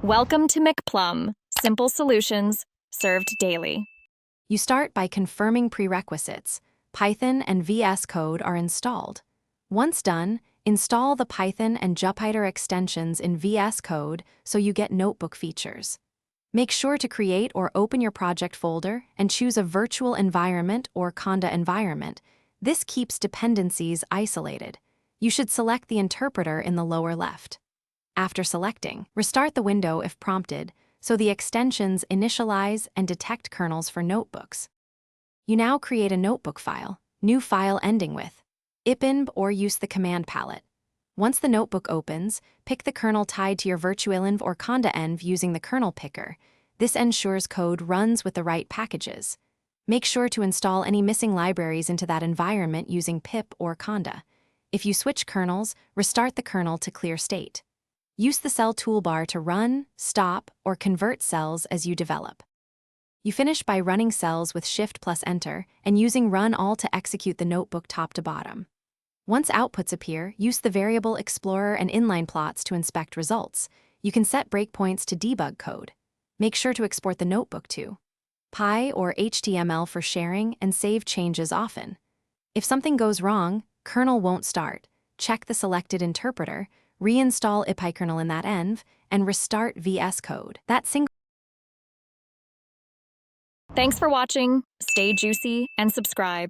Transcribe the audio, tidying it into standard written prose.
Welcome to McPlum, simple solutions served daily. You start by confirming prerequisites. Python and VS Code are installed. Once done, install the Python and Jupyter extensions in VS Code so you get notebook features. Make sure to create or open your project folder and choose a virtual environment or Conda environment. This keeps dependencies isolated. You should select the interpreter in the lower left. After selecting, restart the window if prompted, so the extensions initialize and detect kernels for notebooks. You now create a notebook file, new file ending with ipinb, or use the command palette. Once the notebook opens, pick the kernel tied to your virtualenv or conda env using the kernel picker. This ensures code runs with the right packages. Make sure to install any missing libraries into that environment using pip or conda. If you switch kernels, restart the kernel to clear state. Use the cell toolbar to run, stop, or convert cells as you develop. You finish by running cells with Shift plus Enter and using Run All to execute the notebook top to bottom. Once outputs appear, use the variable Explorer and inline plots to inspect results. You can set breakpoints to debug code. Make sure to export the notebook to Py or HTML for sharing and save changes often. If something goes wrong, kernel won't start. Check the selected interpreter, reinstall ipykernel in that env, and restart VS Code. Thanks for watching. Stay juicy and subscribe.